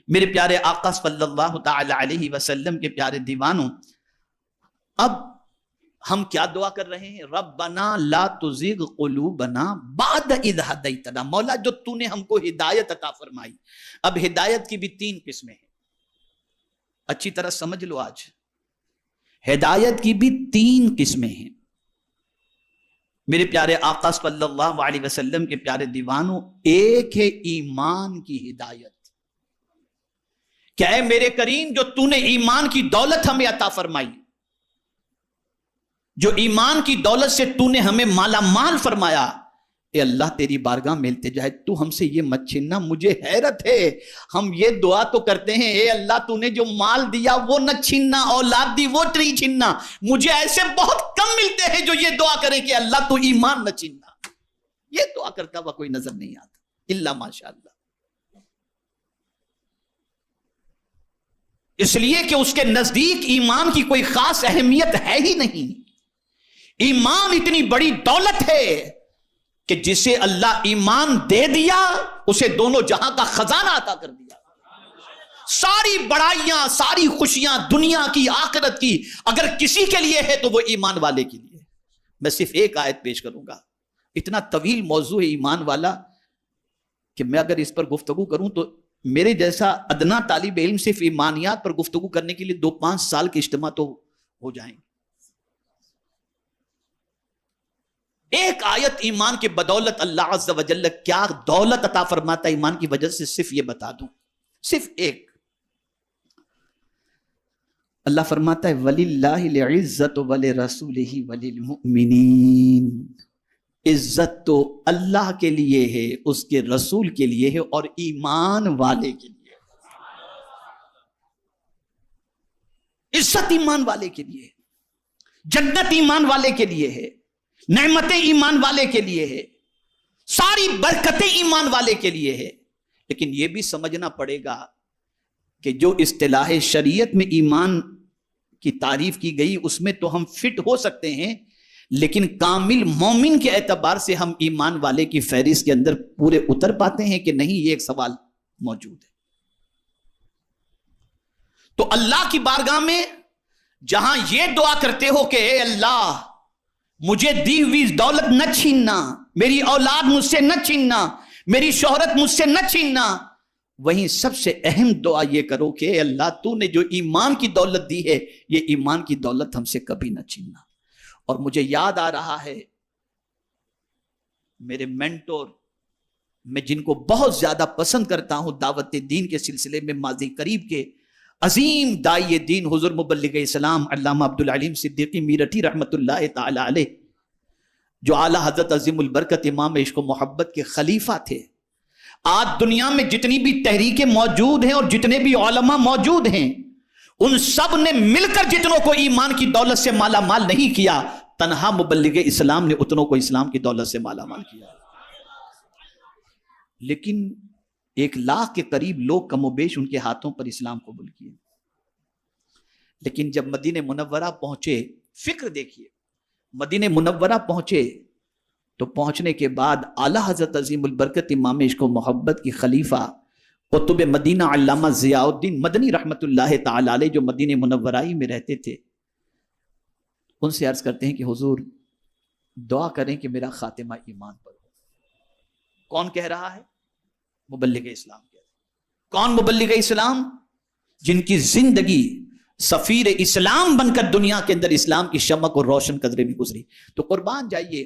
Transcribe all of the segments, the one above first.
میرے پیارے آقا صلی اللہ تعالی علیہ وسلم کے پیارے دیوانوں، اب ہم کیا دعا کر رہے ہیں؟ ربنا لا تزغ قلوبنا بعد اذ ہدیتنا، مولا جو تو نے ہم کو ہدایت عطا فرمائی۔ اب ہدایت کی بھی 3 قسمیں ہیں، اچھی طرح سمجھ لو۔ آج ہدایت کی بھی 3 قسمیں ہیں۔ میرے پیارے آقا صلی اللہ علیہ وسلم کے پیارے دیوانوں، ایک ہے ایمان کی ہدایت، کہ اے میرے کریم جو تو نے ایمان کی دولت ہمیں عطا فرمائی، جو ایمان کی دولت سے تو نے ہمیں مالا مال فرمایا، اے اللہ تیری بارگاہ میں التجا ہے، تو ہم سے یہ مت چھیننا۔ مجھے حیرت ہے، ہم یہ دعا تو کرتے ہیں اے اللہ تو نے جو مال دیا وہ نہ چھیننا، اولاد دی وہ نہیں چھیننا۔ مجھے ایسے بہت کم ملتے ہیں جو یہ دعا کریں کہ اللہ تو ایمان نہ چھیننا۔ یہ دعا کرتا ہوا کوئی نظر نہیں آتا الا ماشاء اللہ، اس لیے کہ اس کے نزدیک ایمان کی کوئی خاص اہمیت ہے ہی نہیں۔ ایمان اتنی بڑی دولت ہے کہ جسے اللہ ایمان دے دیا اسے دونوں جہاں کا خزانہ عطا کر دیا۔ ساری بڑائیاں، ساری خوشیاں دنیا کی آخرت کی اگر کسی کے لیے ہے تو وہ ایمان والے کے لیے۔ میں صرف ایک آیت پیش کروں گا، اتنا طویل موضوع ہے ایمان والا کہ میں اگر اس پر گفتگو کروں تو میرے جیسا ادنا طالب علم صرف ایمانیات پر گفتگو کرنے کے لیے 2-5 سال کے اجتماع تو ہو جائیں گے۔ ایک آیت ایمان کے بدولت اللہ عز و جل کیا دولت عطا فرماتا ہے ایمان کی وجہ سے، صرف یہ بتا دوں، صرف ایک۔ اللہ فرماتا ہے وَلِلَّهِ الْعِزَّةُ وَلِرَسُولِهِ وَلِلْمُؤْمِنِينَ، عزت تو اللہ کے لیے ہے، اس کے رسول کے لیے ہے اور ایمان والے کے لیے۔ عزت ایمان والے کے لیے، جنت ایمان والے کے لیے ہے، نعمتیں ایمان والے کے لیے ہے، ساری برکتیں ایمان والے کے لیے ہے۔ لیکن یہ بھی سمجھنا پڑے گا کہ جو اصطلاح شریعت میں ایمان کی تعریف کی گئی اس میں تو ہم فٹ ہو سکتے ہیں، لیکن کامل مومن کے اعتبار سے ہم ایمان والے کی فہرست کے اندر پورے اتر پاتے ہیں کہ نہیں، یہ ایک سوال موجود ہے۔ تو اللہ کی بارگاہ میں جہاں یہ دعا کرتے ہو کہ اے اللہ مجھے دی ہوئی دولت نہ چھیننا، میری اولاد مجھ سے نہ چھیننا، میری شہرت مجھ سے نہ چھیننا، وہیں سب سے اہم دعا یہ کرو کہ اے اللہ تو نے جو ایمان کی دولت دی ہے یہ ایمان کی دولت ہم سے کبھی نہ چھیننا۔ اور مجھے یاد آ رہا ہے میرے مینٹور، میں جن کو بہت زیادہ پسند کرتا ہوں دعوت دین کے سلسلے میں، ماضی قریب کے عظیم دائی دین حضور مبلغ اسلام علامہ عبدالعلیم صدیقی میرٹھی رحمت اللہ تعالی علیہ، جو اعلیٰ حضرت عظیم البرکت امام عشق و محبت کے خلیفہ تھے۔ آج دنیا میں جتنی بھی تحریکیں موجود ہیں اور جتنے بھی علماء موجود ہیں، ان سب نے مل کر جتنوں کو ایمان کی دولت سے مالا مال نہیں کیا، تنہا مبلغ اسلام نے اتنوں کو اسلام کی دولت سے مالا مال کیا۔ لیکن 1 لاکھ کے قریب لوگ کم و بیش ان کے ہاتھوں پر اسلام قبول کیے۔ لیکن جب مدینہ منورہ پہنچے، فکر دیکھیے، مدینہ منورہ پہنچے تو پہنچنے کے بعد اعلیٰ حضرت عظیم البرکت امام عشق و محبت کی خلیفہ قطب مدینہ علامہ ضیاء الدین مدنی رحمت اللہ تعالی علیہ، جو مدینہ منورہ ہی میں رہتے تھے، ان سے عرض کرتے ہیں کہ حضور دعا کریں کہ میرا خاتمہ ایمان پر ہو۔ کون کہہ رہا ہے؟ مبلغ اسلام کہہ رہا ہے۔ کون مبلغ اسلام؟ جن کی زندگی سفیر اسلام بن کر دنیا کے اندر اسلام کی شمع کو روشن قدرے بھی گزری۔ تو قربان جائیے،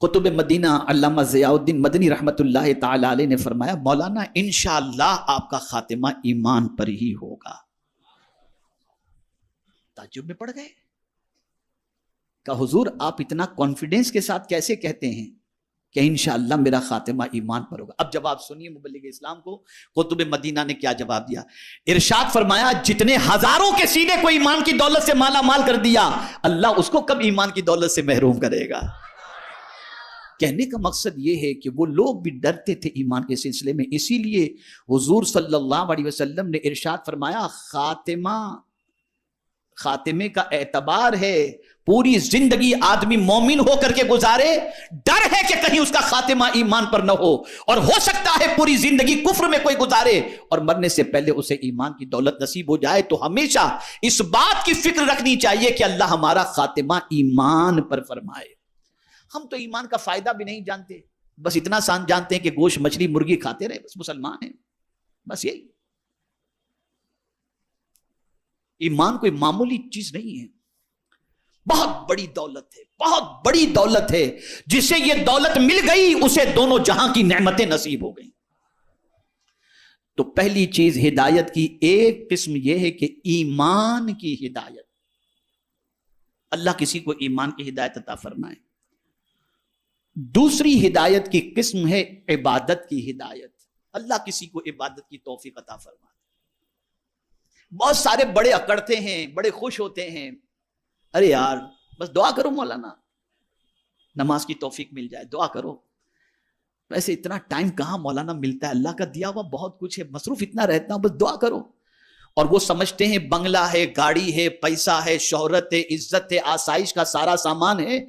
قطب مدینہ علامہ ضیاء الدین مدنی رحمت اللہ تعالی علیہ نے فرمایا مولانا انشاءاللہ آپ کا خاتمہ ایمان پر ہی ہوگا۔ تعجب میں پڑ گئے کہ حضور آپ اتنا کانفیڈنس کے ساتھ کیسے کہتے ہیں کہ انشاءاللہ میرا خاتمہ ایمان پر ہوگا؟ اب جواب سنیے مبلغ اسلام کو قطب مدینہ نے کیا جواب دیا۔ ارشاد فرمایا جتنے ہزاروں کے سینے کو ایمان کی دولت سے مالا مال کر دیا، اللہ اس کو کب ایمان کی دولت سے محروم کرے گا؟ کہنے کا مقصد یہ ہے کہ وہ لوگ بھی ڈرتے تھے ایمان کے سلسلے میں، اسی لیے حضور صلی اللہ علیہ وسلم نے ارشاد فرمایا خاتمے کا اعتبار ہے. پوری زندگی آدمی مومن ہو کر کے گزارے, ڈر ہے کہ کہیں اس کا خاتمہ ایمان پر نہ ہو, اور ہو سکتا ہے پوری زندگی کفر میں کوئی گزارے اور مرنے سے پہلے اسے ایمان کی دولت نصیب ہو جائے. تو ہمیشہ اس بات کی فکر رکھنی چاہیے کہ اللہ ہمارا خاتمہ ایمان پر فرمائے. ہم تو ایمان کا فائدہ بھی نہیں جانتے, بس اتنا جانتے ہیں کہ گوشت مچھلی مرغی کھاتے رہے, بس مسلمان ہیں, بس یہی. ایمان کوئی معمولی چیز نہیں ہے, بہت بڑی دولت ہے, بہت بڑی دولت ہے. جسے یہ دولت مل گئی اسے دونوں جہاں کی نعمتیں نصیب ہو گئیں. تو پہلی چیز ہدایت کی ایک قسم یہ ہے کہ ایمان کی ہدایت, اللہ کسی کو ایمان کی ہدایت عطا فرمائے. دوسری ہدایت کی قسم ہے عبادت کی ہدایت, اللہ کسی کو عبادت کی توفیق عطا فرمائے. بہت سارے بڑے اکڑتے ہیں, بڑے خوش ہوتے ہیں, ارے یار بس دعا کرو مولانا نماز کی توفیق مل جائے, دعا کرو. ویسے اتنا ٹائم کہاں مولانا ملتا ہے, اللہ کا دیا ہوا بہت کچھ ہے, مصروف اتنا رہتا ہوں, بس دعا کرو. اور وہ سمجھتے ہیں بنگلہ ہے, گاڑی ہے, پیسہ ہے, شہرت ہے, عزت ہے, آسائش کا سارا سامان ہے,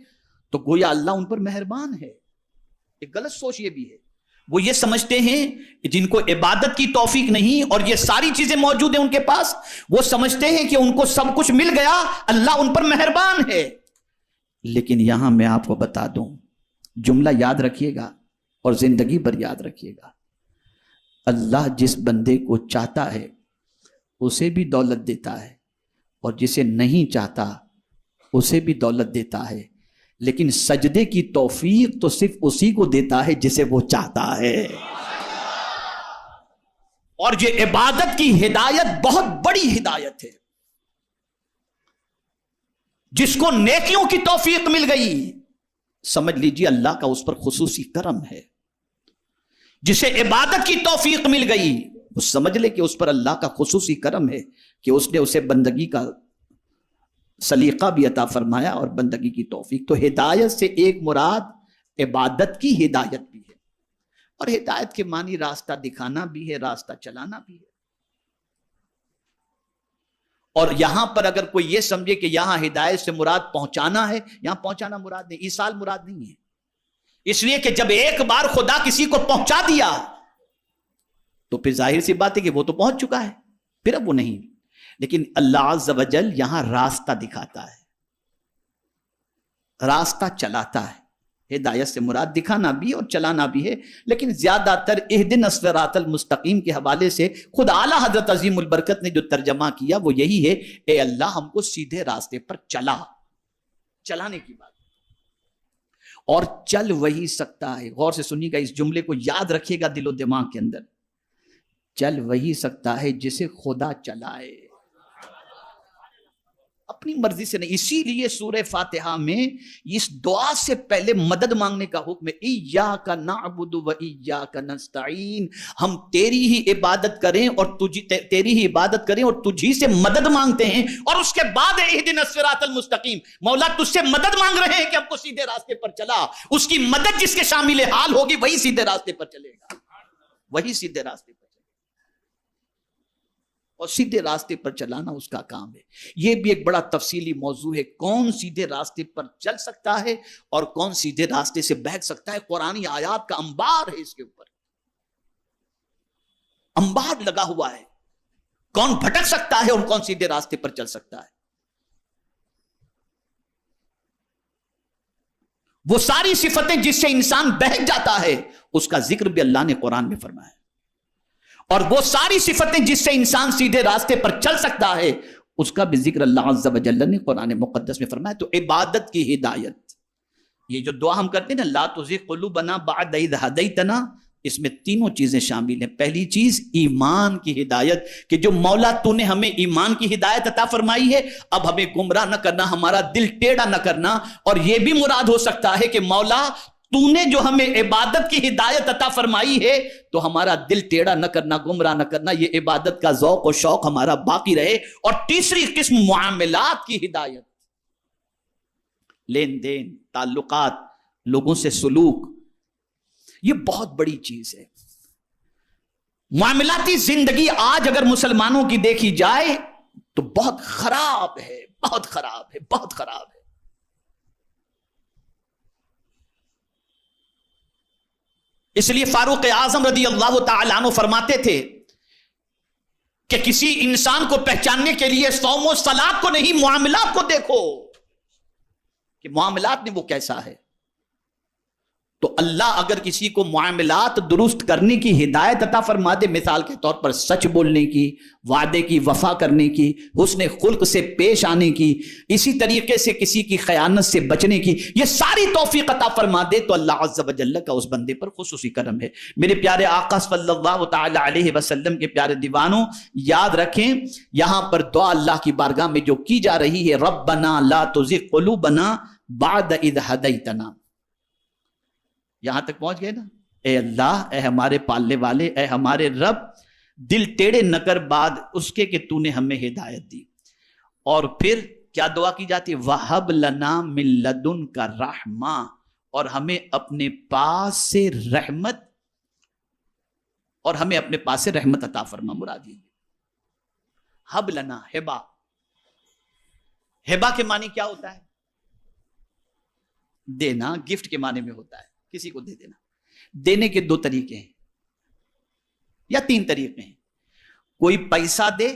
تو گویا اللہ ان پر مہربان ہے. ایک غلط سوچ یہ بھی ہے. وہ یہ سمجھتے ہیں جن کو عبادت کی توفیق نہیں اور یہ ساری چیزیں موجود ہیں ان کے پاس, وہ سمجھتے ہیں کہ ان کو سب کچھ مل گیا, اللہ ان پر مہربان ہے. لیکن یہاں میں آپ کو بتا دوں, جملہ یاد رکھیے گا اور زندگی پر یاد رکھیے گا, اللہ جس بندے کو چاہتا ہے اسے بھی دولت دیتا ہے, اور جسے نہیں چاہتا اسے بھی دولت دیتا ہے. لیکن سجدے کی توفیق تو صرف اسی کو دیتا ہے جسے وہ چاہتا ہے. اور یہ عبادت کی ہدایت بہت بڑی ہدایت ہے. جس کو نیکیوں کی توفیق مل گئی سمجھ لیجیے اللہ کا اس پر خصوصی کرم ہے. جسے عبادت کی توفیق مل گئی وہ سمجھ لے کہ اس پر اللہ کا خصوصی کرم ہے کہ اس نے اسے بندگی کا سلیقہ بھی عطا فرمایا اور بندگی کی توفیق. تو ہدایت سے ایک مراد عبادت کی ہدایت بھی ہے, اور ہدایت کے معنی راستہ دکھانا بھی ہے, راستہ چلانا بھی ہے. اور یہاں پر اگر کوئی یہ سمجھے کہ یہاں ہدایت سے مراد پہنچانا ہے, یہاں پہنچانا مراد نہیں, ایصال مراد نہیں ہے. اس لیے کہ جب ایک بار خدا کسی کو پہنچا دیا تو پھر ظاہر سی بات ہے کہ وہ تو پہنچ چکا ہے, پھر اب وہ نہیں. لیکن اللہ عز و جل یہاں راستہ دکھاتا ہے, راستہ چلاتا ہے. ہدایت سے مراد دکھانا بھی اور چلانا بھی ہے, لیکن زیادہ تر اہدنا الصراط المستقیم کے حوالے سے خود اعلیٰ حضرت عظیم البرکت نے جو ترجمہ کیا وہ یہی ہے, اے اللہ ہم کو سیدھے راستے پر چلا, چلانے کی بات. اور چل وہی سکتا ہے, غور سے سنیے گا, اس جملے کو یاد رکھیے گا دل و دماغ کے اندر, چل وہی سکتا ہے جسے خدا چلائے, اپنی مرضی سے نہیں. اسی لیے سورہ فاتحہ میں اس دعا سے پہلے مدد مانگنے کا حکم ہے, ایاک نعبد و ایاک نستعین, ہم تیری ہی عبادت کریں اور تیری ہی عبادت کریں اور تجھی سے مدد مانگتے ہیں. اور اس کے بعد اہدنا الصراط المستقیم, مولا تجھ سے مدد مانگ رہے ہیں کہ ہم کو سیدھے راستے پر چلا. اس کی مدد جس کے شامل حال ہوگی وہی سیدھے راستے پر چلے گا, وہی سیدھے راستے پر. اور سیدھے راستے پر چلانا اس کا کام ہے. یہ بھی ایک بڑا تفصیلی موضوع ہے, کون سیدھے راستے پر چل سکتا ہے اور کون سیدھے راستے سے بہت سکتا ہے. قرآنی آیات کا انبار ہے, اس کے اوپر انبار لگا ہوا ہے, کون بھٹک سکتا ہے اور کون سیدھے راستے پر چل سکتا ہے. وہ ساری صفتیں جس سے انسان بہک جاتا ہے اس کا ذکر بھی اللہ نے قرآن میں فرمایا, اور وہ ساری صفتیں جس سے انسان سیدھے راستے پر چل سکتا ہے اس کا بھی ذکر اللہ عز و جل نے قرآن مقدس میں فرمایا. تو عبادت کی ہدایت, یہ جو دعا ہم کرتے ہیں نا, لا تزغ قلوبنا بعد اذ ہدیتنا, اس میں تینوں چیزیں شامل ہیں. پہلی چیز ایمان کی ہدایت, کہ جو مولا تو نے ہمیں ایمان کی ہدایت عطا فرمائی ہے, اب ہمیں گمراہ نہ کرنا, ہمارا دل ٹیڑھا نہ کرنا. اور یہ بھی مراد ہو سکتا ہے کہ مولا تو نے جو ہمیں عبادت کی ہدایت عطا فرمائی ہے تو ہمارا دل ٹیڑھا نہ کرنا, گمراہ نہ کرنا, یہ عبادت کا ذوق و شوق ہمارا باقی رہے. اور تیسری قسم معاملات کی ہدایت, لین دین, تعلقات, لوگوں سے سلوک, یہ بہت بڑی چیز ہے. معاملاتی زندگی آج اگر مسلمانوں کی دیکھی جائے تو بہت خراب ہے، بہت خراب ہے، بہت خراب ہے۔ اس لیے فاروق اعظم رضی اللہ تعالیٰ عنہ فرماتے تھے کہ کسی انسان کو پہچاننے کے لیے صوم و صلاۃ کو نہیں، معاملات کو دیکھو کہ معاملات میں وہ کیسا ہے۔ تو اللہ اگر کسی کو معاملات درست کرنے کی ہدایت عطا فرما دے، مثال کے طور پر سچ بولنے کی، وعدے کی وفا کرنے کی، حسن خلق سے پیش آنے کی، اسی طریقے سے کسی کی خیانت سے بچنے کی، یہ ساری توفیق عطا فرما دے تو اللہ عز و جل کا اس بندے پر خصوصی کرم ہے۔ میرے پیارے آقا صلی اللہ تعالی علیہ وسلم کے پیارے دیوانوں، یاد رکھیں یہاں پر دعا اللہ کی بارگاہ میں جو کی جا رہی ہے، ربنا لا تزغ قلوبنا بعد اذ ہدیتنا، یہاں تک پہنچ گئے نا؟ اے اللہ، اے ہمارے پالنے والے، اے ہمارے رب، دل ٹیڑے نہ کر بعد اس کے کہ تو نے ہمیں ہدایت دی۔ اور پھر کیا دعا کی جاتی ہے؟ وَهَبْ لَنَا مِن لَدُنْكَ رَحْمَةً، اور ہمیں اپنے پاس سے رحمت، اور ہمیں اپنے پاس سے رحمت عطا فرما۔ مراد یہ ہب لنا، ہبا، ہبا کے معنی کیا ہوتا ہے؟ دینا، گفٹ کے معنی میں ہوتا ہے، کسی کو دے دینا۔ دینے کے دو طریقے ہیں یا تین طریقے ہیں۔ کوئی پیسہ دے،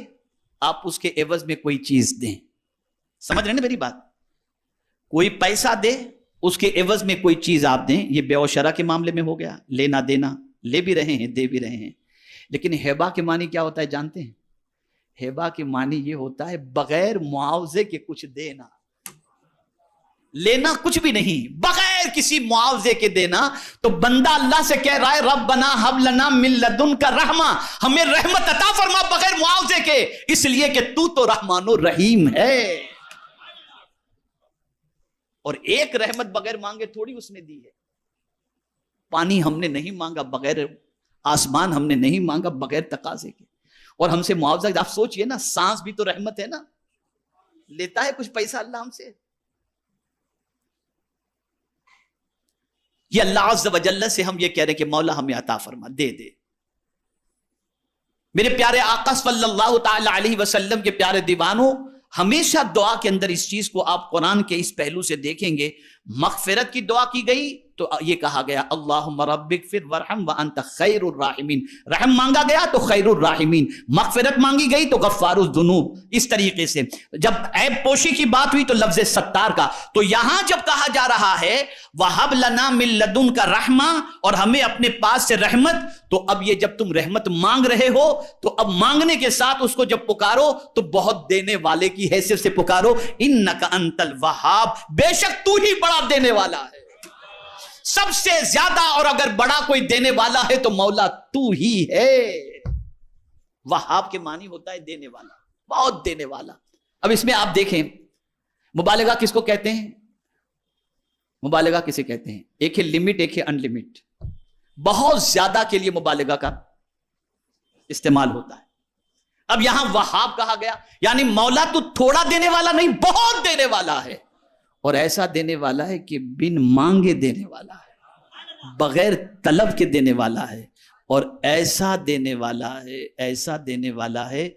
آپ اس کے عوض میں کوئی چیز دیں، سمجھ رہے ہیں نا میری بات؟ کوئی پیسہ دے، اس کے عوض میں کوئی چیز آپ دیں، یہ بیع و شرع کے معاملے میں ہو گیا، لینا دینا، لے بھی رہے ہیں دے بھی رہے ہیں۔ لیکن ہیبا کے معنی کیا ہوتا ہے جانتے ہیں؟ ہیبا کے معنی یہ ہوتا ہے بغیر معاوضے کے کچھ دینا، لینا کچھ بھی نہیں، بغیر کسی معاوضے کے دینا۔ تو بندہ اللہ سے کہہ رہا ہے ربنا ہب لنا من لدنک رحمہ، ہمیں رحمت عطا فرما بغیر معاوضے کے، اس لیے کہ تو رحمان و رحیم ہے۔ اور ایک رحمت بغیر مانگے تھوڑی اس نے دی ہے۔ پانی ہم نے نہیں مانگا بغیر، آسمان ہم نے نہیں مانگا بغیر تقاضے کے، اور ہم سے معاوضہ۔ آپ سوچئے نا، سانس بھی تو رحمت ہے نا، لیتا ہے کچھ پیسہ اللہ ہم سے؟ یہ اللہ عز و جل سے ہم یہ کہہ رہے ہیں کہ مولا ہمیں عطا فرما، دے دے۔ میرے پیارے آقا صلی اللہ تعالی علیہ وسلم کے پیارے دیوانوں، ہمیشہ دعا کے اندر اس چیز کو آپ قرآن کے اس پہلو سے دیکھیں گے۔ مغفرت کی دعا کی گئی تو یہ کہا گیا اللہم رب اغفر وارحم وانت خیر الراحمین، رحم مانگا گیا تو خیر الراحمین، مغفرت مانگی گئی تو غفار الذنوب۔ اس طریقے سے جب عیب پوشی کی بات ہوئی تو لفظ ستار کا، تو یہاں جب کہا جا رہا ہے وَهَبْ لَنَا مِن لَدُنْكَ رَحْمَةً، اور ہمیں اپنے پاس سے رحمت، تو اب یہ جب تم رحمت مانگ رہے ہو تو اب مانگنے کے ساتھ اس کو جب پکارو تو بہت دینے والے کی حیثیت سے پکارو، اِنَّكَ أَنْتَ الْوَهَّابُ، بے شک تو ہی بڑا دینے والا ہے، سب سے زیادہ، اور اگر بڑا کوئی دینے والا ہے تو مولا تو ہی ہے۔ وہاب کے معنی ہوتا ہے دینے والا، بہت دینے والا۔ اب اس میں آپ دیکھیں مبالغہ کس کو کہتے ہیں؟ مبالغہ کسے کہتے ہیں؟ ایک ہے لمٹ، ایک ہے ان لمٹ۔ بہت زیادہ کے لیے مبالغہ کا استعمال ہوتا ہے۔ اب یہاں وہاب کہا گیا، یعنی مولا تو تھوڑا دینے والا نہیں، بہت دینے والا ہے، اور ایسا دینے والا ہے کہ بن مانگے دینے والا ہے، بغیر طلب کے دینے والا ہے، اور ایسا دینے والا ہے، ایسا دینے والا ہے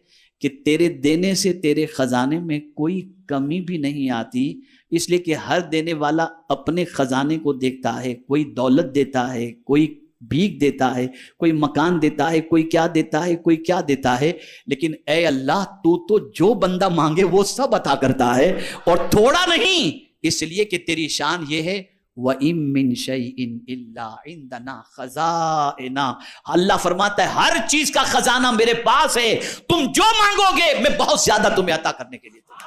کہ تیرے دینے سے تیرے خزانے میں کوئی کمی بھی نہیں آتی، اس لیے کہ ہر دینے والا اپنے خزانے کو دیکھتا ہے، کوئی دولت دیتا ہے، کوئی بھیک دیتا ہے، کوئی مکان دیتا ہے، کوئی کیا دیتا ہے، کوئی کیا دیتا ہے، لیکن اے اللہ تو جو بندہ مانگے وہ سب عطا کرتا ہے، اور تھوڑا نہیں، اس لیے کہ تیری شان یہ ہے وَإِن مِّن شَيْءٍ إِلَّا عِندَنَا خَزَائِنُهُ، اللہ فرماتا ہے ہر چیز کا خزانہ میرے پاس ہے، تم جو مانگو گے میں بہت زیادہ تمہیں عطا کرنے کے لیے تیار۔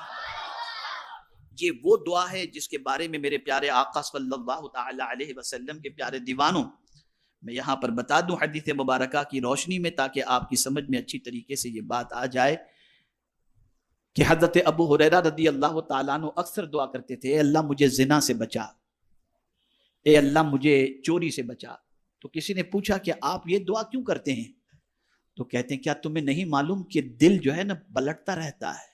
یہ وہ دعا ہے جس کے بارے میں میرے پیارے آقا صلی اللہ تعالی علیہ وسلم کے پیارے دیوانوں، میں یہاں پر بتا دوں حدیث مبارکہ کی روشنی میں، تاکہ آپ کی سمجھ میں اچھی طریقے سے یہ بات آ جائے، کہ حضرت ابو ہریرہ رضی اللہ تعالیٰ عنہ اکثر دعا کرتے تھے، اے اللہ مجھے زنا سے بچا، اے اللہ مجھے چوری سے بچا۔ تو کسی نے پوچھا کہ آپ یہ دعا کیوں کرتے ہیں؟ تو کہتے ہیں کیا تمہیں نہیں معلوم کہ دل جو ہے نا پلٹتا رہتا ہے،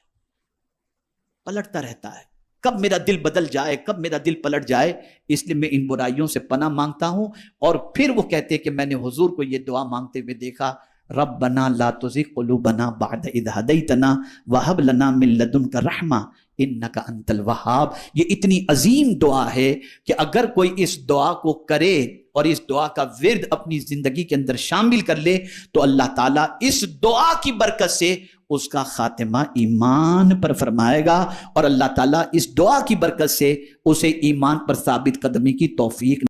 پلٹتا رہتا ہے، کب میرا دل بدل جائے، کب میرا دل پلٹ جائے، اس لیے میں ان برائیوں سے پناہ مانگتا ہوں۔ اور پھر وہ کہتے ہیں کہ میں نے حضور کو یہ دعا مانگتے ہوئے دیکھا، ربنا لا تزغ قلوبنا بعد اذ ہدیتنا وہب لنا من لدنک رحمہ انک انت الوہاب۔ یہ اتنی عظیم دعا ہے کہ اگر کوئی اس دعا کو کرے اور اس دعا کا ورد اپنی زندگی کے اندر شامل کر لے تو اللہ تعالیٰ اس دعا کی برکت سے اس کا خاتمہ ایمان پر فرمائے گا، اور اللہ تعالیٰ اس دعا کی برکت سے اسے ایمان پر ثابت قدمی کی توفیق